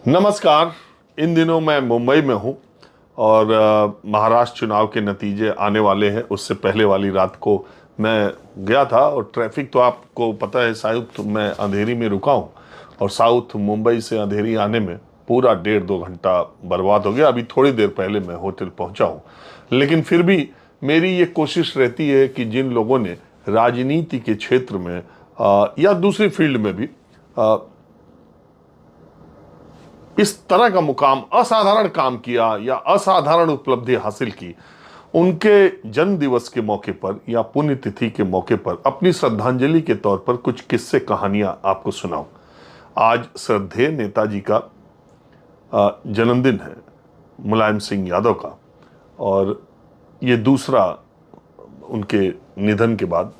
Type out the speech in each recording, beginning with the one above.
नमस्कार। इन दिनों मैं मुंबई में हूँ और महाराष्ट्र चुनाव के नतीजे आने वाले हैं। उससे पहले वाली रात को मैं गया था और ट्रैफिक तो आपको पता है, साउथ में अंधेरी में रुका हूँ और साउथ मुंबई से अंधेरी आने में पूरा 1.5-2 घंटा बर्बाद हो गया। अभी थोड़ी देर पहले मैं होटल पहुँचा हूँ, लेकिन फिर भी मेरी ये कोशिश रहती है कि जिन लोगों ने राजनीति के क्षेत्र में या दूसरी फील्ड में भी इस तरह का मुकाम, असाधारण काम किया या असाधारण उपलब्धि हासिल की, उनके जन्म दिवस के मौके पर या पुण्यतिथि के मौके पर अपनी श्रद्धांजलि के तौर पर कुछ किस्से कहानियां आपको सुनाऊं। आज श्रद्धेय नेताजी का जन्मदिन है, मुलायम सिंह यादव का, और ये दूसरा उनके निधन के बाद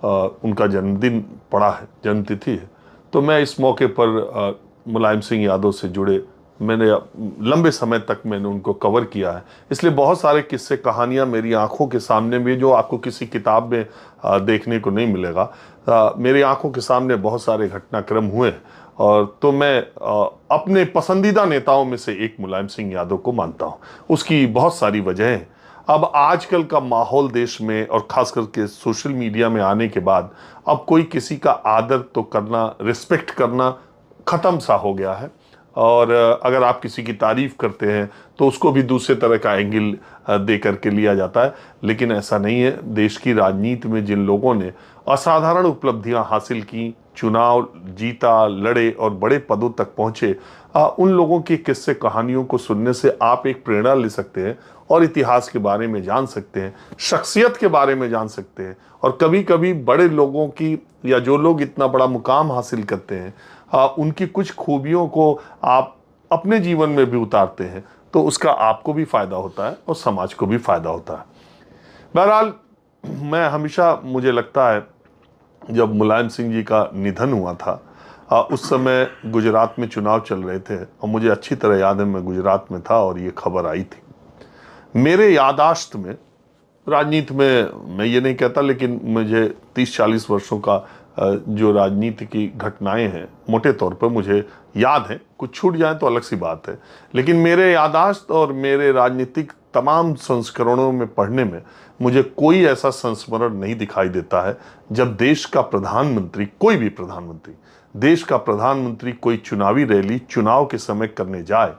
उनका जन्मदिन पड़ा है, जन्मतिथि है। तो मैं इस मौके पर मुलायम सिंह यादव से जुड़े, मैंने लंबे समय तक मैंने उनको कवर किया है, इसलिए बहुत सारे किस्से कहानियां मेरी आंखों के सामने भी, जो आपको किसी किताब में देखने को नहीं मिलेगा। मेरी आंखों के सामने बहुत सारे घटनाक्रम हुए और तो मैं अपने पसंदीदा नेताओं में से एक मुलायम सिंह यादव को मानता हूं। उसकी बहुत सारी वजह है। अब आजकल का माहौल देश में और खास करके सोशल मीडिया में आने के बाद अब कोई किसी का आदर तो करना, रिस्पेक्ट करना ख़त्म सा हो गया है। और अगर आप किसी की तारीफ करते हैं तो उसको भी दूसरे तरह का एंगल दे करके लिया जाता है, लेकिन ऐसा नहीं है। देश की राजनीति में जिन लोगों ने असाधारण उपलब्धियां हासिल की, चुनाव जीता, लड़े और बड़े पदों तक पहुंचे, उन लोगों की किस्से कहानियों को सुनने से आप एक प्रेरणा ले सकते हैं और इतिहास के बारे में जान सकते हैं, शख्सियत के बारे में जान सकते हैं। और कभी कभी बड़े लोगों की, या जो लोग इतना बड़ा मुकाम हासिल करते हैं, उनकी कुछ खूबियों को आप अपने जीवन में भी उतारते हैं तो उसका आपको भी फायदा होता है और समाज को भी फायदा होता है। बहरहाल, मैं हमेशा, मुझे लगता है, जब मुलायम सिंह जी का निधन हुआ था, उस समय गुजरात में चुनाव चल रहे थे और मुझे अच्छी तरह याद है, मैं गुजरात में था और ये खबर आई थी। मेरे यादाश्त में, राजनीति में मैं ये नहीं कहता, लेकिन मुझे 30-40 वर्षों का जो राजनीति की घटनाएं हैं मोटे तौर पर मुझे याद है। कुछ छूट जाए तो अलग सी बात है, लेकिन मेरे यादाश्त और मेरे राजनीतिक तमाम संस्करणों में पढ़ने में मुझे कोई ऐसा संस्मरण नहीं दिखाई देता है जब देश का प्रधानमंत्री, कोई भी प्रधानमंत्री, देश का प्रधानमंत्री कोई चुनावी रैली चुनाव के समय करने जाए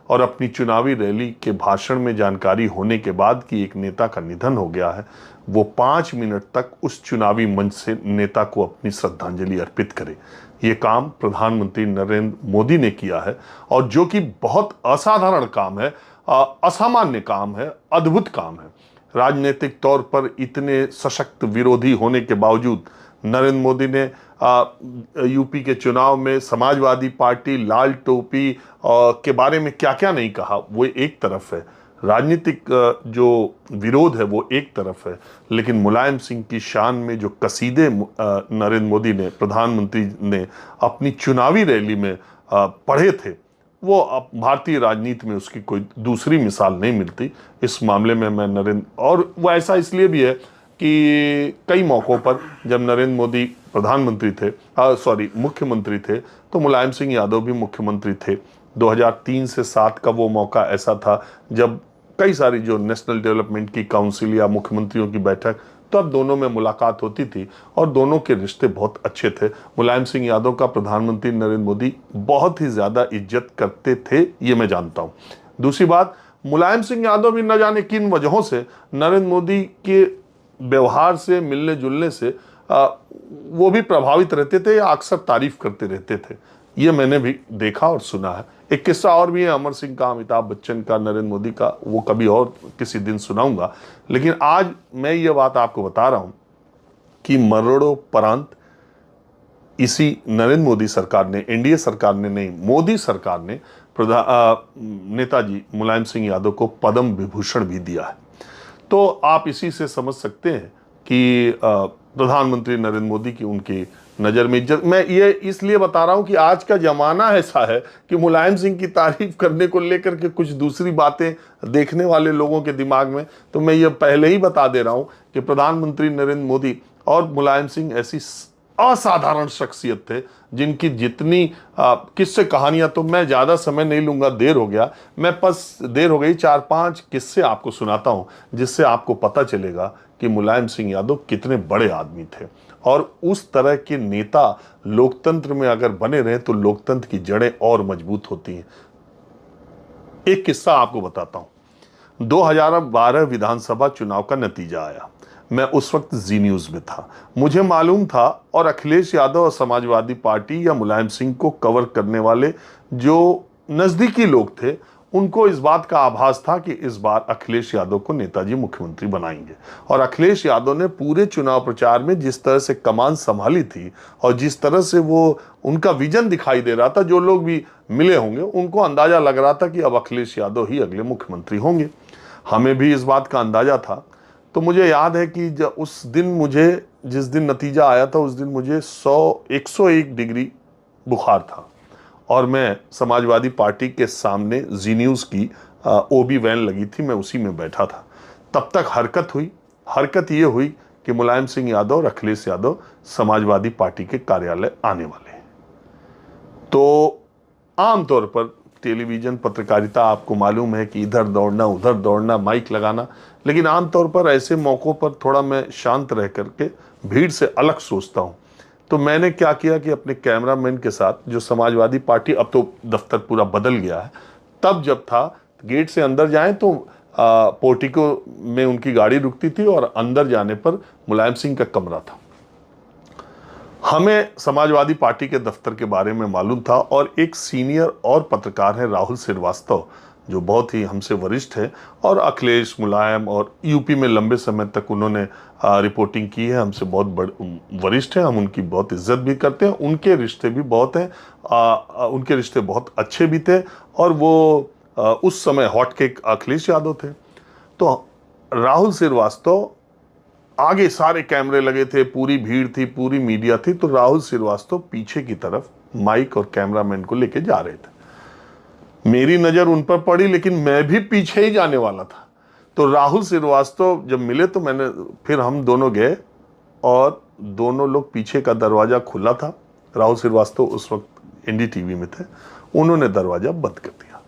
और अपनी चुनावी रैली के भाषण में जानकारी होने के बाद कि एक नेता का निधन हो गया है, वो 5 मिनट तक उस चुनावी मंच से नेता को अपनी श्रद्धांजलि अर्पित करे। ये काम प्रधानमंत्री नरेंद्र मोदी ने किया है, और जो कि बहुत असाधारण काम है, असामान्य काम है, अद्भुत काम है। राजनीतिक तौर पर इतने सशक्त विरोधी होने के बावजूद नरेंद्र मोदी ने यूपी के चुनाव में समाजवादी पार्टी, लाल टोपी के बारे में क्या क्या नहीं कहा, वो एक तरफ है। राजनीतिक जो विरोध है वो एक तरफ है, लेकिन मुलायम सिंह की शान में जो कसीदे नरेंद्र मोदी ने, प्रधानमंत्री ने अपनी चुनावी रैली में पढ़े थे, वो अब भारतीय राजनीति में उसकी कोई दूसरी मिसाल नहीं मिलती। इस मामले में मैं नरेंद्र, और वो ऐसा इसलिए भी है कि कई मौक़ों पर जब नरेंद्र मोदी प्रधानमंत्री थे, मुख्यमंत्री थे, तो मुलायम सिंह यादव भी मुख्यमंत्री थे। 2003 से 7 का वो मौका ऐसा था जब कई सारी जो नेशनल डेवलपमेंट की काउंसिल या मुख्यमंत्रियों की बैठक, तो अब दोनों में मुलाकात होती थी और दोनों के रिश्ते बहुत अच्छे थे। मुलायम सिंह यादव का प्रधानमंत्री नरेंद्र मोदी बहुत ही ज़्यादा इज्जत करते थे, ये मैं जानता हूँ। दूसरी बात, मुलायम सिंह यादव भी न जाने किन वजहों से नरेंद्र मोदी के व्यवहार से, मिलने जुलने से वो भी प्रभावित रहते थे या अक्सर तारीफ करते रहते थे। ये मैंने भी देखा और सुना है। एक किस्सा और भी है अमर सिंह का, अमिताभ बच्चन का, नरेंद्र मोदी का, वो कभी और किसी दिन सुनाऊंगा। लेकिन आज मैं ये बात आपको बता रहा हूं कि मरणोपरांत इसी नरेंद्र मोदी सरकार ने, एनडीए सरकार ने नहीं, मोदी सरकार ने नेताजी मुलायम सिंह यादव को पद्म विभूषण भी दिया है। तो आप इसी से समझ सकते हैं कि प्रधानमंत्री नरेंद्र मोदी की उनकी नज़र में इज्जत। मैं ये इसलिए बता रहा हूं कि आज का जमाना ऐसा है कि मुलायम सिंह की तारीफ करने को लेकर के कुछ दूसरी बातें देखने वाले लोगों के दिमाग में, तो मैं ये पहले ही बता दे रहा हूं कि प्रधानमंत्री नरेंद्र मोदी और मुलायम सिंह ऐसी असाधारण शख्सियत थे, जिनकी जितनी किस्से कहानियां, तो मैं ज़्यादा समय नहीं लूँगा, देर हो गया, मैं बस देर हो गई, 4-5 किस्से आपको सुनाता हूँ जिससे आपको पता चलेगा कि मुलायम सिंह यादव कितने बड़े आदमी थे। और उस तरह के नेता लोकतंत्र में अगर बने रहे तो लोकतंत्र की जड़ें और मजबूत होती हैं। एक किस्सा आपको बताता हूं। 2012 विधानसभा चुनाव का नतीजा आया। मैं उस वक्त जी न्यूज में था। मुझे मालूम था, और अखिलेश यादव और समाजवादी पार्टी या मुलायम सिंह को कवर करने वाले जो नजदीकी लोग थे, उनको इस बात का आभास था कि इस बार अखिलेश यादव को नेताजी मुख्यमंत्री बनाएंगे। और अखिलेश यादव ने पूरे चुनाव प्रचार में जिस तरह से कमान संभाली थी और जिस तरह से वो उनका विजन दिखाई दे रहा था, जो लोग भी मिले होंगे उनको अंदाजा लग रहा था कि अब अखिलेश यादव ही अगले मुख्यमंत्री होंगे। हमें भी इस बात का अंदाजा था। तो मुझे याद है कि जब उस दिन मुझे, जिस दिन नतीजा आया था, उस दिन मुझे 101 डिग्री बुखार था और मैं समाजवादी पार्टी के सामने जी न्यूज़ की ओबी वैन लगी थी, मैं उसी में बैठा था। तब तक हरकत ये हुई कि मुलायम सिंह यादव और अखिलेश यादव समाजवादी पार्टी के कार्यालय आने वाले हैं। तो आमतौर पर टेलीविज़न पत्रकारिता, आपको मालूम है कि इधर दौड़ना उधर दौड़ना, माइक लगाना, लेकिन आमतौर पर ऐसे मौक़ों पर थोड़ा मैं शांत रह करके भीड़ से अलग सोचता हूँ। तो मैंने क्या किया कि अपने कैमरामैन के साथ, जो समाजवादी पार्टी, अब तो दफ्तर पूरा बदल गया है, तब जब था गेट से अंदर जाएं तो पोर्टिको में उनकी गाड़ी रुकती थी और अंदर जाने पर मुलायम सिंह का कमरा था। हमें समाजवादी पार्टी के दफ्तर के बारे में मालूम था और एक सीनियर और पत्रकार है राहुल श्रीवास्तव, जो बहुत ही हमसे वरिष्ठ है और अखिलेश, मुलायम और यूपी में लंबे समय तक उन्होंने रिपोर्टिंग की है, हमसे बहुत वरिष्ठ हैं, हम उनकी बहुत इज्जत भी करते हैं, उनके रिश्ते भी बहुत हैं, उनके रिश्ते बहुत अच्छे भी थे और वो उस समय हॉटकेक अखिलेश यादव थे। तो राहुल श्रीवास्तव, आगे सारे कैमरे लगे थे, पूरी भीड़ थी, पूरी मीडिया थी, तो राहुल श्रीवास्तव पीछे की तरफ माइक और कैमरामैन को लेके जा रहे थे। मेरी नज़र उन पर पड़ी, लेकिन मैं भी पीछे ही जाने वाला था। तो राहुल श्रीवास्तव जब मिले तो फिर हम दोनों गए और दोनों लोग, पीछे का दरवाज़ा खुला था, राहुल श्रीवास्तव उस वक्त एनडीटीवी में थे, उन्होंने दरवाज़ा बंद कर दिया।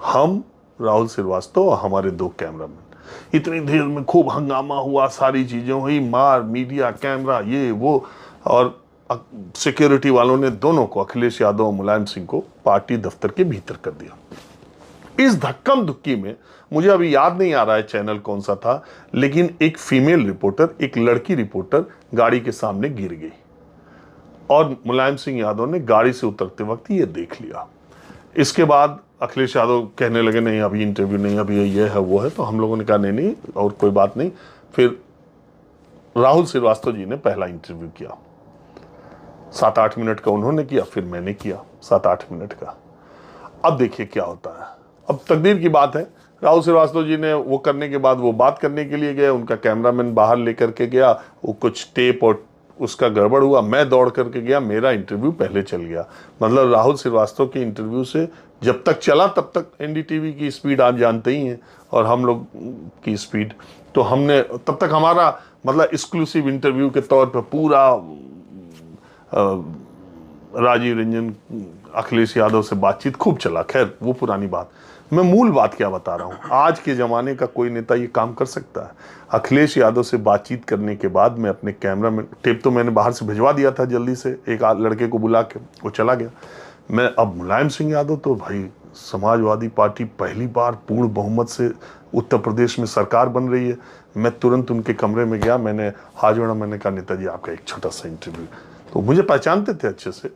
हम, राहुल श्रीवास्तव और हमारे 2 कैमरामैन, इतनी देर में खूब हंगामा हुआ, सारी चीज़ें हुई, मार, मीडिया, कैमरा, ये वो, और सिक्योरिटी वालों ने दोनों को, अखिलेश यादव और मुलायम सिंह को, पार्टी दफ्तर के भीतर कर दिया। इस धक्कम धुक्की में, मुझे अभी याद नहीं आ रहा है चैनल कौन सा था, लेकिन एक फीमेल रिपोर्टर, एक लड़की रिपोर्टर गाड़ी के सामने गिर गई और मुलायम सिंह यादव ने गाड़ी से उतरते वक्त ये देख लिया। इसके बाद अखिलेश यादव कहने लगे, नहीं अभी इंटरव्यू नहीं, अभी ये है वो है। तो हम लोगों ने कहा नहीं और कोई बात नहीं। फिर राहुल श्रीवास्तव जी ने पहला इंटरव्यू किया, 7-8 मिनट का उन्होंने किया, फिर मैंने किया 7-8 मिनट का। अब देखिए क्या होता है, अब तकदीर की बात है। राहुल श्रीवास्तव जी ने वो करने के बाद वो बात करने के लिए गए, उनका कैमरामैन बाहर लेकर के गया, वो कुछ टेप और उसका गड़बड़ हुआ, मैं दौड़ करके गया, मेरा इंटरव्यू पहले चल गया। मतलब राहुल श्रीवास्तव के इंटरव्यू से जब तक चला तब तक एनडीटीवी की स्पीड आप जानते ही हैं और हम लोग की स्पीड, तो हमने तब तक हमारा मतलब एक्सक्लूसिव इंटरव्यू के तौर पर पूरा राजीव रंजन, अखिलेश यादव से बातचीत खूब चला। खैर वो पुरानी बात, मैं मूल बात क्या बता रहा हूँ, आज के ज़माने का कोई नेता ये काम कर सकता है। अखिलेश यादव से बातचीत करने के बाद मैं अपने कैमरा में, टेप तो मैंने बाहर से भिजवा दिया था जल्दी से, एक लड़के को बुला के, वो चला गया। मैं अब मुलायम सिंह यादव, तो भाई समाजवादी पार्टी पहली बार पूर्ण बहुमत से उत्तर प्रदेश में सरकार बन रही है। मैं तुरंत उनके कमरे में गया, मैंने हाथ जोड़ा, मैंने कहा नेताजी आपका एक छोटा सा इंटरव्यू। तो मुझे पहचानते थे अच्छे से,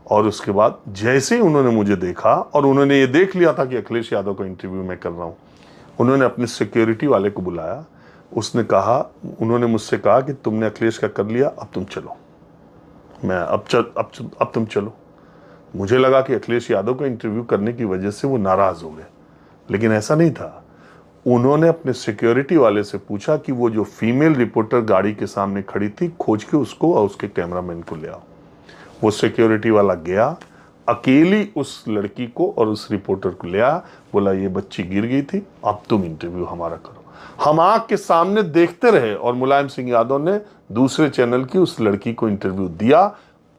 और उसके बाद जैसे ही उन्होंने मुझे देखा और उन्होंने ये देख लिया था कि अखिलेश यादव का इंटरव्यू मैं कर रहा हूँ, उन्होंने अपने सिक्योरिटी वाले को बुलाया। उसने कहा, उन्होंने मुझसे कहा कि तुमने अखिलेश का कर लिया, अब तुम चलो। मैं अब तुम चलो। मुझे लगा कि अखिलेश यादव का इंटरव्यू करने की वजह से वो नाराज़ हो गए, लेकिन ऐसा नहीं था। उन्होंने अपने सिक्योरिटी वाले से पूछा कि वो जो फीमेल रिपोर्टर गाड़ी के सामने खड़ी थी, खोज के उसको और उसके कैमरामैन को ले आओ। वो सिक्योरिटी वाला गया, अकेली उस लड़की को और उस रिपोर्टर को ले आया, बोला ये बच्ची गिर गई थी, अब तुम इंटरव्यू हमारा करो। हम आँख के सामने देखते रहे और मुलायम सिंह यादव ने दूसरे चैनल की उस लड़की को इंटरव्यू दिया,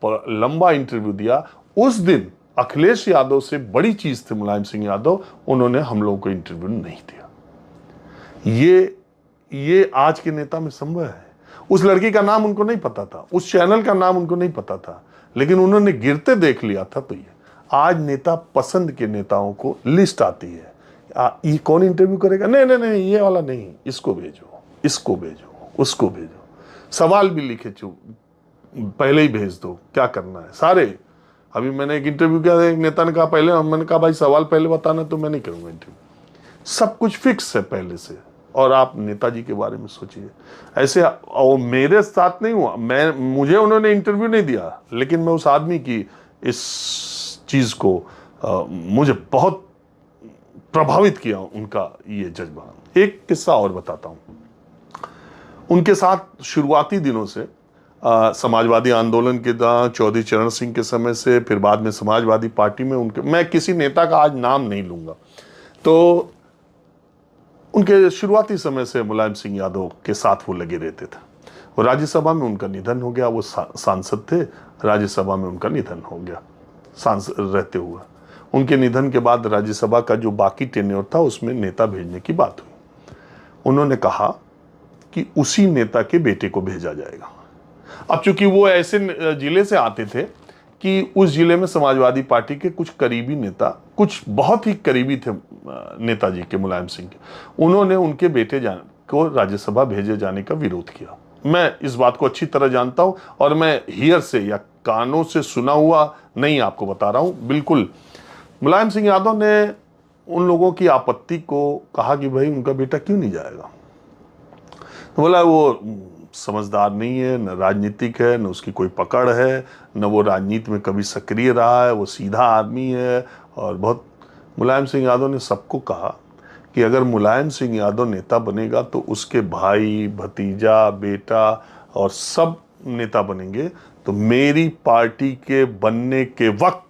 लंबा इंटरव्यू दिया। उस दिन अखिलेश यादव से बड़ी चीज थी मुलायम सिंह यादव, उन्होंने हम लोगों को इंटरव्यू नहीं दिया। ये आज के नेता में संभव है। उस लड़की का नाम उनको नहीं पता था, उस चैनल का नाम उनको नहीं पता था, लेकिन उन्होंने गिरते देख लिया था। तो ये आज नेता पसंद के नेताओं को लिस्ट आती है, ये कौन इंटरव्यू करेगा, नहीं नहीं नहीं ये वाला नहीं, इसको भेजो, इसको भेजो, उसको भेजो, सवाल भी लिखे पहले ही भेज दो, क्या करना है सारे। अभी मैंने एक इंटरव्यू किया, एक नेता ने कहा पहले, मैंने कहा भाई सवाल पहले बताना, तो मैं नहीं करूंगा इंटरव्यू। सब कुछ फिक्स है पहले से। और आप नेताजी के बारे में सोचिए ऐसे, और मेरे साथ नहीं हुआ, मुझे उन्होंने इंटरव्यू नहीं दिया, लेकिन मैं उस आदमी की इस चीज को मुझे बहुत प्रभावित किया उनका ये जज्बा। एक किस्सा और बताता हूं। उनके साथ शुरुआती दिनों से समाजवादी आंदोलन के दौरान चौधरी चरण सिंह के समय से, फिर बाद में समाजवादी पार्टी में उनके, मैं किसी नेता का आज नाम नहीं लूंगा, तो उनके शुरुआती समय से मुलायम सिंह यादव के साथ वो लगे रहते थे। और राज्यसभा में उनका निधन हो गया, वो सांसद थे, राज्यसभा में उनका निधन हो गया सांसद रहते हुए। उनके निधन के बाद राज्यसभा का जो बाकी टेन्योर था उसमें नेता भेजने की बात हुई। उन्होंने कहा कि उसी नेता के बेटे को भेजा जाएगा। अब चूंकि वो ऐसे जिले से आते थे कि उस जिले में समाजवादी पार्टी के कुछ करीबी नेता, कुछ बहुत ही करीबी थे नेताजी के, मुलायम सिंह के, उन्होंने उनके बेटे को राज्यसभा भेजे जाने का विरोध किया। मैं इस बात को अच्छी तरह जानता हूं, और मैं हियर से या कानों से सुना हुआ नहीं आपको बता रहा हूं, बिल्कुल। मुलायम सिंह यादव ने उन लोगों की आपत्ति को कहा कि भाई उनका बेटा क्यों नहीं जाएगा। तो बोला वो समझदार नहीं है, न राजनीतिक है, न उसकी कोई पकड़ है, न वो राजनीति में कभी सक्रिय रहा है, वो सीधा आदमी है। और बहुत मुलायम सिंह यादव ने सबको कहा कि अगर मुलायम सिंह यादव नेता बनेगा तो उसके भाई, भतीजा, बेटा और सब नेता बनेंगे, तो मेरी पार्टी के बनने के वक्त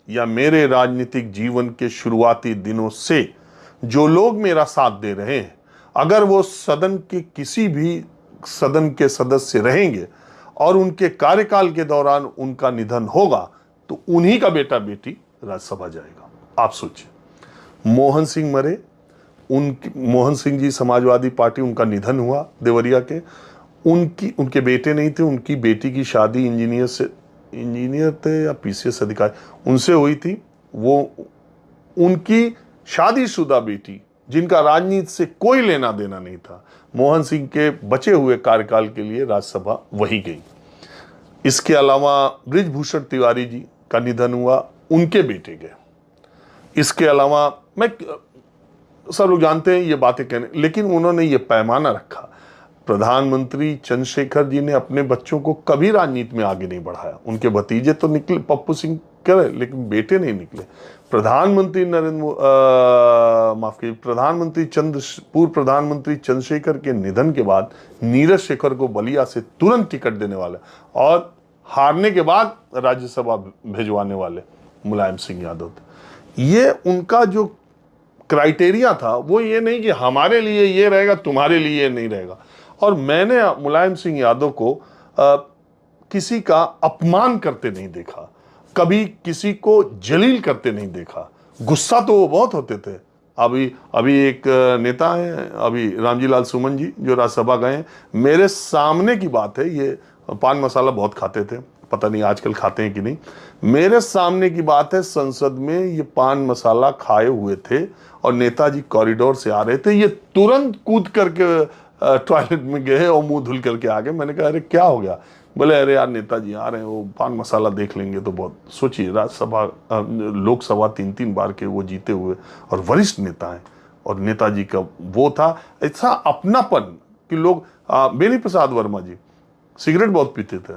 या मेरे राजनीतिक जीवन के शुरुआती दिनों से जो लोग मेरा साथ दे रहे हैं, अगर वो सदन के किसी भी सदन के सदस्य रहेंगे और उनके कार्यकाल के दौरान उनका निधन होगा, तो उन्हीं का बेटा बेटी राज्यसभा जाएगा। आप सोचिए, मोहन सिंह मरे, मोहन सिंह जी समाजवादी पार्टी, उनका निधन हुआ देवरिया के, उनके बेटे नहीं थे, उनकी बेटी की शादी इंजीनियर थे या पीसीएस अधिकारी, उनसे हुई थी। वो उनकी शादीशुदा बेटी, जिनका राजनीति से कोई लेना देना नहीं था, मोहन सिंह के बचे हुए कार्यकाल के लिए राज्यसभा वही गई। इसके अलावा बृजभूषण तिवारी जी का निधन हुआ, उनके बेटे गए। इसके अलावा मैं, सब लोग जानते हैं ये बातें कहने, लेकिन उन्होंने ये पैमाना रखा। प्रधानमंत्री चंद्रशेखर जी ने अपने बच्चों को कभी राजनीति में आगे नहीं बढ़ाया। उनके भतीजे तो निकले, पप्पू सिंह करे, लेकिन बेटे नहीं निकले। प्रधानमंत्री पूर्व प्रधानमंत्री चंद्रशेखर के निधन के बाद नीरज शेखर को बलिया से तुरंत टिकट देने वाले और हारने के बाद राज्यसभा भेजवाने वाले मुलायम सिंह यादव थे। ये उनका जो क्राइटेरिया था वो ये नहीं कि हमारे लिए ये रहेगा, तुम्हारे लिए नहीं रहेगा। और मैंने मुलायम सिंह यादव को किसी का अपमान करते नहीं देखा, कभी किसी को जलील करते नहीं देखा। गुस्सा तो वो बहुत होते थे। अभी एक नेता है, अभी रामजी लाल सुमन जी, जो राज्यसभा गए, मेरे सामने की बात है, ये पान मसाला बहुत खाते थे, पता नहीं आजकल खाते हैं कि नहीं, मेरे सामने की बात है, संसद में ये पान मसाला खाए हुए थे और नेताजी कॉरिडोर से आ रहे थे, ये तुरंत कूद करके टॉयलेट में गए और मुंह धुल करके आ गए। मैंने कहा अरे क्या हो गया? बोले अरे यार नेताजी आ रहे हैं, वो पान मसाला देख लेंगे तो बहुत। सोचिए, राज्यसभा लोकसभा 3-3 बार के वो जीते हुए और वरिष्ठ नेता हैं, और नेताजी का वो था ऐसा अपनापन कि लोग बेनी प्रसाद वर्मा जी सिगरेट बहुत पीते थे,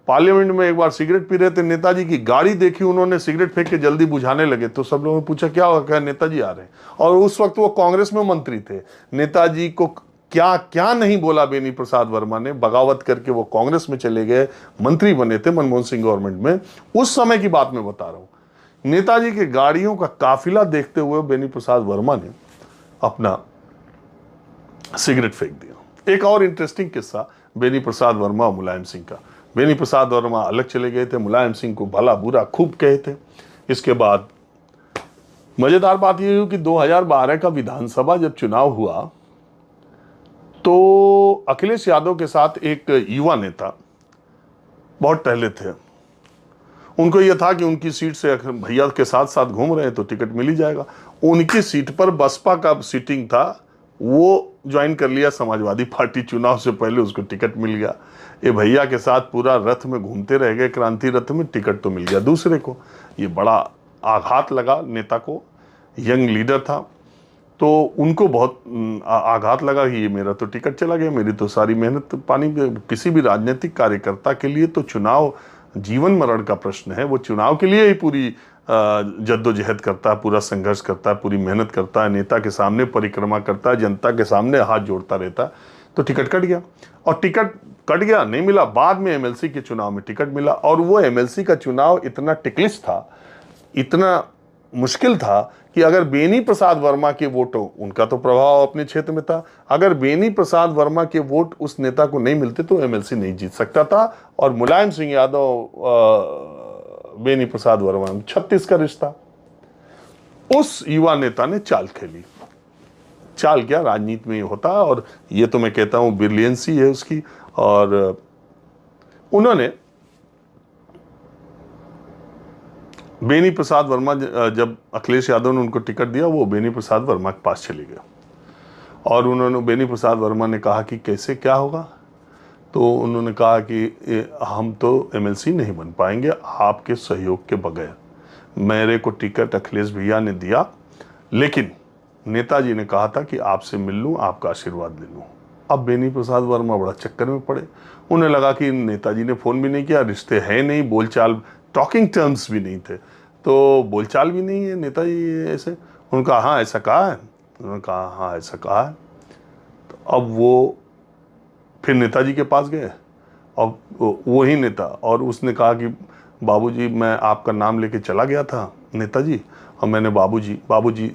पार्लियामेंट में एक बार सिगरेट पी रहे थे, नेताजी की गाड़ी देखी उन्होंने, सिगरेट फेंक के जल्दी बुझाने लगे, तो सब लोगों ने पूछा क्या हुआ, कहा नेताजी आ रहे हैं। और उस वक्त वो कांग्रेस में मंत्री थे। नेताजी को क्या क्या नहीं बोला बेनी प्रसाद वर्मा ने, बगावत करके वो कांग्रेस में चले गए, मंत्री बने थे मनमोहन सिंह गवर्नमेंट में। उस समय की बात मैं बता रहा हूं। नेताजी के गाड़ियों का काफिला देखते हुए बेनी प्रसाद वर्मा ने अपना सिगरेट फेंक दिया। एक और इंटरेस्टिंग किस्सा, बेनी प्रसाद वर्मा और मुलायम सिंह का। बेनी प्रसाद वर्मा अलग चले गए थे, मुलायम सिंह को भला बुरा खूब कहे थे। इसके बाद मजेदार बात यह हुई कि 2012 का विधानसभा जब चुनाव हुआ तो अखिलेश यादव के साथ एक युवा नेता बहुत टहले थे। उनको यह था कि उनकी सीट से भैया के साथ साथ घूम रहे हैं तो टिकट मिल ही जाएगा। उनकी सीट पर बसपा का सीटिंग था, वो ज्वाइन कर लिया समाजवादी पार्टी। चुनाव से पहले उसको टिकट मिल गया। ये भैया के साथ पूरा रथ में घूमते रह गए, क्रांति रथ में, टिकट तो मिल गया दूसरे को। ये बड़ा आघात लगा नेता को, यंग लीडर था, तो उनको बहुत आघात लगा कि ये मेरा तो टिकट चला गया, मेरी तो सारी मेहनत पानी। किसी भी राजनीतिक कार्यकर्ता के लिए तो चुनाव जीवन मरण का प्रश्न है। वो चुनाव के लिए ही पूरी जद्दोजहद करता है, पूरा संघर्ष करता है, पूरी मेहनत करता है, नेता के सामने परिक्रमा करता है, जनता के सामने हाथ जोड़ता रहता है। तो टिकट कट गया, और टिकट कट गया, नहीं मिला। बाद में एमएलसी के चुनाव में टिकट मिला, और वो एमएलसी का चुनाव इतना टिकलिश था, इतना मुश्किल था कि अगर बेनी प्रसाद वर्मा के वोटों, उनका तो प्रभाव अपने क्षेत्र में था, अगर बेनी प्रसाद वर्मा के वोट उस नेता को नहीं मिलते तो एमएलसी नहीं जीत सकता था। और मुलायम सिंह यादव बेनी प्रसाद वर्मा 36 का रिश्ता। उस युवा नेता ने चाल खेली। चाल क्या, राजनीति में होता है, और ये तो मैं कहता हूं ब्रिलियंसी है उसकी। और उन्होंने बेनी प्रसाद वर्मा, जब अखिलेश यादव ने उनको टिकट दिया, वो बेनी प्रसाद वर्मा के पास चले गए, और उन्होंने, बेनी प्रसाद वर्मा ने कहा कि कैसे क्या होगा। तो उन्होंने कहा कि हम तो एमएलसी नहीं बन पाएंगे आपके सहयोग के बगैर। मेरे को टिकट अखिलेश भैया ने दिया, लेकिन नेताजी ने कहा था कि आपसे मिल लूँ, आपका आशीर्वाद ले लूँ। अब बेनी प्रसाद वर्मा बड़ा चक्कर में पड़े। उन्हें लगा कि नेताजी ने फ़ोन भी नहीं किया, रिश्ते हैं नहीं, बोलचाल, टॉकिंग टर्म्स भी नहीं थे, तो बोलचाल भी नहीं है नेताजी ऐसे। उन्होंने कहा हाँ ऐसा कहा है, उन्होंने कहा हाँ ऐसा कहा है। तो अब वो फिर नेताजी के पास गए, और वही नेता, और उसने कहा कि बाबूजी मैं आपका नाम लेके चला गया था नेताजी, और मैंने बाबूजी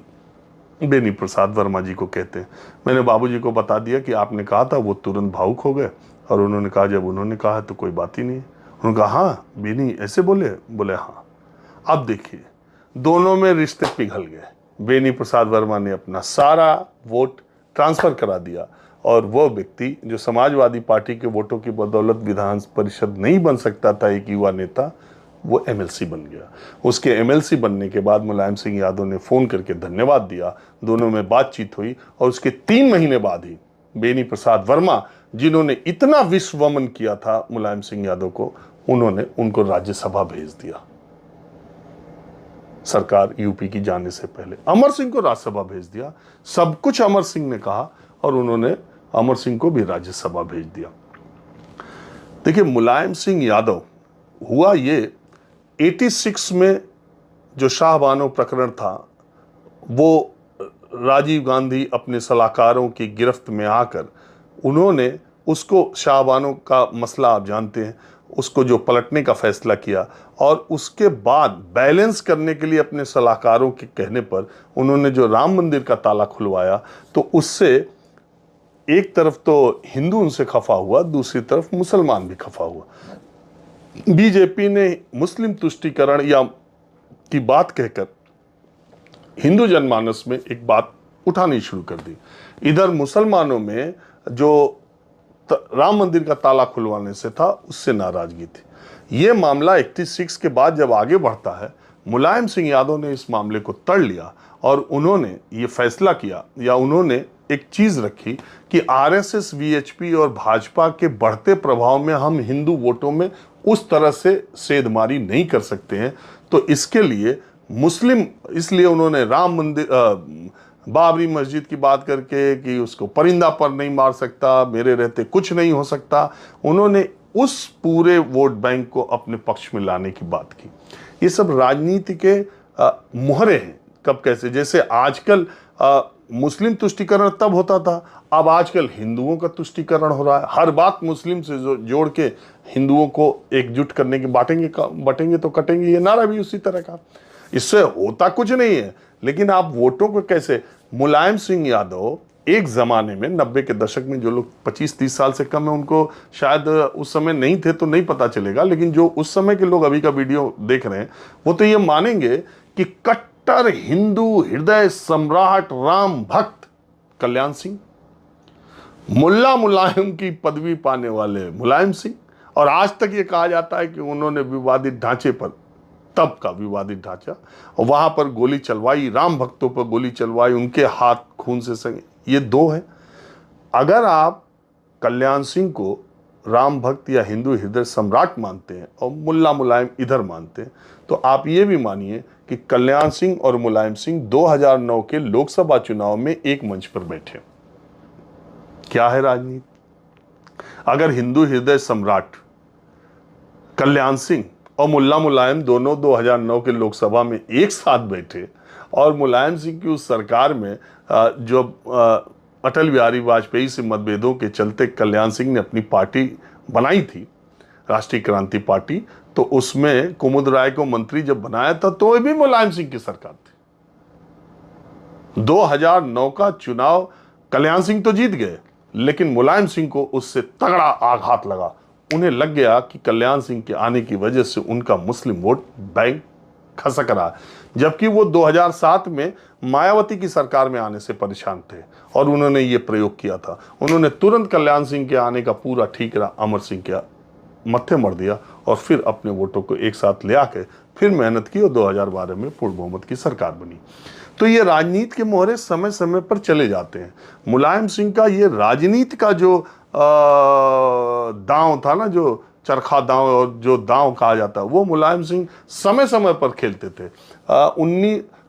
बेनी प्रसाद वर्मा जी को कहते हैं, मैंने बाबूजी को बता दिया कि आपने कहा था। वो तुरंत भावुक हो गए, और उन्होंने कहा जब उन्होंने कहा तो कोई बात ही नहीं है। उन्होंने कहा हाँ बेनी ऐसे बोले? बोले हाँ। अब देखिए दोनों में रिश्ते पिघल गए। बेनी प्रसाद वर्मा ने अपना सारा वोट ट्रांसफर करा दिया, और वो व्यक्ति जो समाजवादी पार्टी के वोटों की बदौलत विधान परिषद नहीं बन सकता था, एक युवा नेता, वो एमएलसी बन गया। उसके एमएलसी बनने के बाद मुलायम सिंह यादव ने फ़ोन करके धन्यवाद दिया, दोनों में बातचीत हुई, और उसके 3 महीने बाद ही बेनी प्रसाद वर्मा, जिन्होंने इतना विश्वमन किया था मुलायम सिंह यादव को, उन्होंने उनको राज्यसभा भेज दिया। सरकार यूपी की जाने से पहले अमर सिंह को राज्यसभा भेज दिया। सब कुछ अमर सिंह ने कहा, और उन्होंने अमर सिंह को भी राज्यसभा भेज दिया। देखिए मुलायम सिंह यादव, हुआ ये 86 में जो शाहबानो प्रकरण था, वो राजीव गांधी अपने सलाहकारों की गिरफ्त में आकर उन्होंने उसको, शाहबानो का मसला आप जानते हैं, उसको जो पलटने का फैसला किया, और उसके बाद बैलेंस करने के लिए अपने सलाहकारों के कहने पर उन्होंने जो राम मंदिर का ताला खुलवाया, तो उससे एक तरफ तो हिंदू उनसे खफा हुआ, दूसरी तरफ मुसलमान भी खफा हुआ। बीजेपी ने मुस्लिम तुष्टीकरण या की बात कहकर हिंदू जनमानस में एक बात उठानी शुरू कर दी। इधर मुसलमानों में जो राम मंदिर का ताला खुलवाने से था, उससे नाराजगी थी। ये मामला 86 के बाद जब आगे बढ़ता है, मुलायम सिंह यादव ने इस मामले को तड़ लिया, और उन्होंने ये फैसला किया, या उन्होंने एक चीज रखी कि आरएसएस, वीएचपी और भाजपा के बढ़ते प्रभाव में हम हिंदू वोटों में उस तरह से सेधमारी नहीं कर सकते हैं। तो इसके लिए मुस्लिम, इसलिए उन्होंने राम मंदिर, बाबरी मस्जिद की बात करके कि उसको परिंदा पर नहीं मार सकता, मेरे रहते कुछ नहीं हो सकता, उन्होंने उस पूरे वोट बैंक को अपने पक्ष में लाने की बात की। ये सब राजनीति के मुहरे हैं। कब कैसे, जैसे आजकल मुस्लिम तुष्टीकरण तब होता था, अब आजकल हिंदुओं का तुष्टीकरण हो रहा है। हर बात मुस्लिम से जोड़ के हिंदुओं को एकजुट करने के, बांटेंगे तो कटेंगे, ये नारा भी उसी तरह का। इससे होता कुछ नहीं है, लेकिन आप वोटों को कैसे, मुलायम सिंह यादव एक ज़माने में 90 के दशक में जो लोग 25-30 साल से कम है उनको शायद उस समय नहीं थे तो नहीं पता चलेगा, लेकिन जो उस समय के लोग अभी का वीडियो देख रहे हैं वो तो ये मानेंगे कि कट्टर हिंदू हृदय सम्राट राम भक्त कल्याण सिंह, मुल्ला मुलायम की पदवी पाने वाले मुलायम सिंह, और आज तक ये कहा जाता है कि उन्होंने विवादित ढांचे पर, तब का विवादित ढांचा, और वहां पर गोली चलवाई, राम भक्तों पर गोली चलवाई, उनके हाथ खून से सगे, ये दो है। अगर आप कल्याण सिंह को राम भक्त या हिंदू हृदय सम्राट मानते हैं और मुल्ला मुलायम इधर मानते हैं, तो आप ये भी मानिए कि कल्याण सिंह और मुलायम सिंह 2009 के लोकसभा चुनाव में एक मंच पर बैठे। क्या है राजनीति? अगर हिंदू हृदय सम्राट कल्याण सिंह और मुल्ला मुलायम दोनों 2009 के लोकसभा में एक साथ बैठे और मुलायम सिंह की उस सरकार में जो अटल बिहारी वाजपेयी से मतभेदों के चलते कल्याण सिंह ने अपनी पार्टी बनाई थी, राष्ट्रीय क्रांति पार्टी, तो उसमें कुमुद राय को मंत्री जब बनाया था तो भी मुलायम सिंह की सरकार थी। 2009 का चुनाव कल्याण सिंह तो जीत गए, लेकिन मुलायम सिंह को उससे तगड़ा आघात लगा। उन्हें लग गया कि कल्याण सिंह के आने की वजह से उनका मुस्लिम वोट बैंक खसक रहा, जबकि वो 2007 में मायावती की सरकार में आने से परेशान थे और उन्होंने ये प्रयोग किया था। उन्होंने तुरंत कल्याण सिंह के आने का पूरा ठीकरा अमर सिंह के मत्थे मर दिया और फिर अपने वोटों को एक साथ ले आके फिर मेहनत की और 2012 में पूर्ण बहुमत की सरकार बनी। तो ये राजनीति के मोहरे समय समय पर चले जाते हैं। मुलायम सिंह का ये राजनीति का जो दांव था ना, जो चरखा दांव और जो दांव कहा जाता है, वो मुलायम सिंह समय समय पर खेलते थे।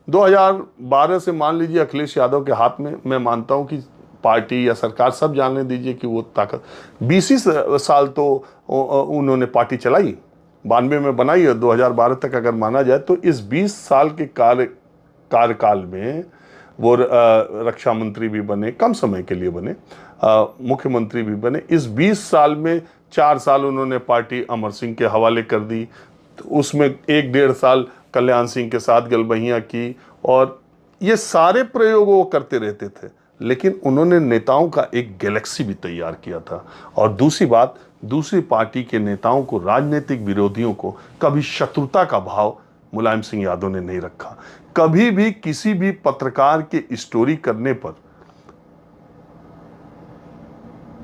2012 से मान लीजिए अखिलेश यादव के हाथ में, मैं मानता हूं कि पार्टी या सरकार सब जानने दीजिए कि वो ताकत, 20 साल तो उन्होंने पार्टी चलाई, 92 में बनाई और 2012 तक अगर माना जाए तो इस 20 साल के कार्यकाल में वो रक्षा मंत्री भी बने, कम समय के लिए बने, मुख्यमंत्री भी बने। इस 20 साल में 4 साल उन्होंने पार्टी अमर सिंह के हवाले कर दी, तो उसमें 1-1.5 साल कल्याण सिंह के साथ गलबहियाँ की, और ये सारे प्रयोग वो करते रहते थे। लेकिन उन्होंने नेताओं का एक गैलेक्सी भी तैयार किया था। और दूसरी बात, दूसरी पार्टी के नेताओं को, राजनीतिक विरोधियों को कभी शत्रुता का भाव मुलायम सिंह यादव ने नहीं रखा। कभी भी किसी भी पत्रकार के स्टोरी करने पर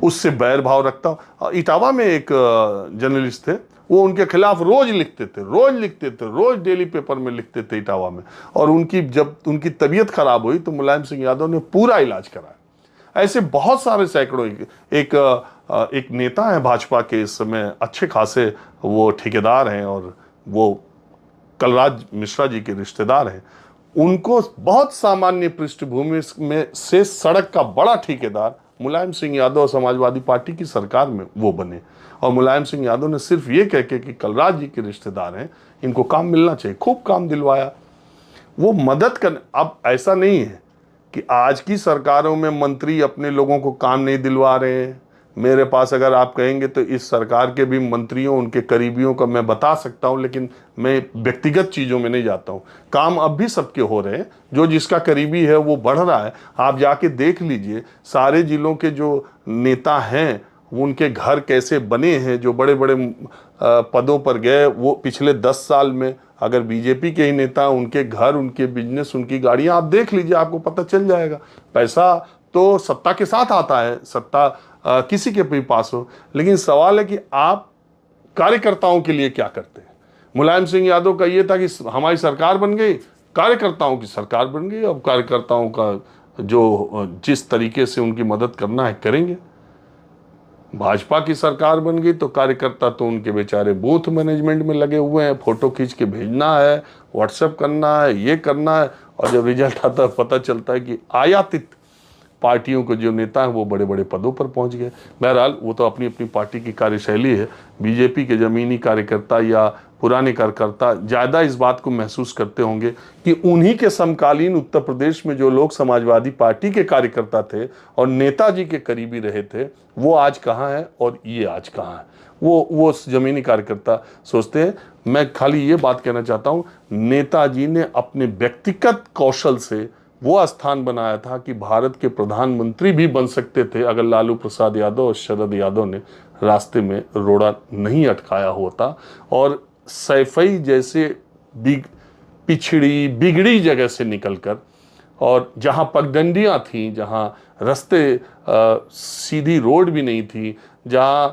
उससे बैर भाव रखता। इटावा में एक जर्नलिस्ट थे, वो उनके खिलाफ रोज लिखते थे, रोज डेली पेपर में लिखते थे इटावा में। और जब उनकी तबीयत खराब हुई तो मुलायम सिंह यादव ने पूरा इलाज कराया। ऐसे बहुत सारे सैकड़ों, एक नेता है भाजपा के इस समय, अच्छे खासे वो ठेकेदार हैं और वो कलराज मिश्रा जी के रिश्तेदार हैं। उनको बहुत सामान्य पृष्ठभूमि में से सड़क का बड़ा ठेकेदार मुलायम सिंह यादव और समाजवादी पार्टी की सरकार में वो बने। और मुलायम सिंह यादव ने सिर्फ ये कह के कि कलराज जी के रिश्तेदार हैं, इनको काम मिलना चाहिए, खूब काम दिलवाया। वो मदद कर, अब ऐसा नहीं है कि आज की सरकारों में मंत्री अपने लोगों को काम नहीं दिलवा रहे हैं। मेरे पास अगर आप कहेंगे तो इस सरकार के भी मंत्रियों, उनके करीबियों का मैं बता सकता हूं, लेकिन मैं व्यक्तिगत चीज़ों में नहीं जाता हूं। काम अब भी सबके हो रहे हैं, जो जिसका करीबी है वो बढ़ रहा है। आप जाके देख लीजिए सारे जिलों के जो नेता हैं उनके घर कैसे बने हैं, जो बड़े बड़े पदों पर गए वो पिछले 10 साल में, अगर बीजेपी के ही नेता, उनके घर, उनके बिजनेस, उनकी गाड़ियां आप देख लीजिए, आपको पता चल जाएगा। पैसा तो सत्ता के साथ आता है, सत्ता किसी के भी पास हो, लेकिन सवाल है कि आप कार्यकर्ताओं के लिए क्या करते हैं। मुलायम सिंह यादव का ये था कि हमारी सरकार बन गई, कार्यकर्ताओं की सरकार बन गई, अब कार्यकर्ताओं का जो जिस तरीके से उनकी मदद करना है करेंगे। भाजपा की सरकार बन गई तो कार्यकर्ता तो उनके बेचारे बूथ मैनेजमेंट में लगे हुए हैं, फोटो खींच के भेजना है, व्हाट्सएप करना है, ये करना है, और जब रिजल्ट आता है पता चलता है कि आयातित पार्टियों के जो नेता हैं वो बड़े बड़े पदों पर पहुंच गए। बहरहाल वो तो अपनी अपनी पार्टी की कार्यशैली है। बीजेपी के ज़मीनी कार्यकर्ता या पुराने कार्यकर्ता ज़्यादा इस बात को महसूस करते होंगे कि उन्हीं के समकालीन उत्तर प्रदेश में जो लोग समाजवादी पार्टी के कार्यकर्ता थे और नेताजी के करीबी रहे थे, वो आज कहाँ हैं और ये आज कहाँ है। वो ज़मीनी कार्यकर्ता सोचते हैं। मैं खाली ये बात कहना चाहता हूँ, नेताजी ने अपने व्यक्तिगत कौशल से वो स्थान बनाया था कि भारत के प्रधानमंत्री भी बन सकते थे अगर लालू प्रसाद यादव और शरद यादव ने रास्ते में रोड़ा नहीं अटकाया होता। और सैफई जैसे पिछड़ी बिगड़ी जगह से निकलकर, और जहां पगडंडियां थीं, जहां रास्ते सीधी रोड भी नहीं थी, जहां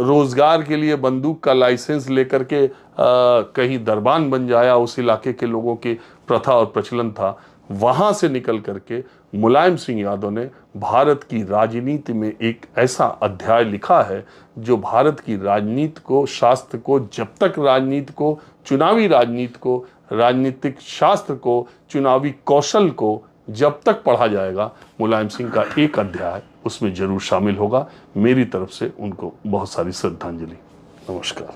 रोजगार के लिए बंदूक का लाइसेंस लेकर के कहीं दरबान बन जाया उस इलाके के लोगों की प्रथा और प्रचलन था, वहां से निकल करके मुलायम सिंह यादव ने भारत की राजनीति में एक ऐसा अध्याय लिखा है जो भारत की राजनीति को, शास्त्र को, जब तक राजनीति को, चुनावी राजनीति को, राजनीतिक शास्त्र को, चुनावी कौशल को जब तक पढ़ा जाएगा, मुलायम सिंह का एक अध्याय उसमें जरूर शामिल होगा। मेरी तरफ से उनको बहुत सारी श्रद्धांजलि। नमस्कार।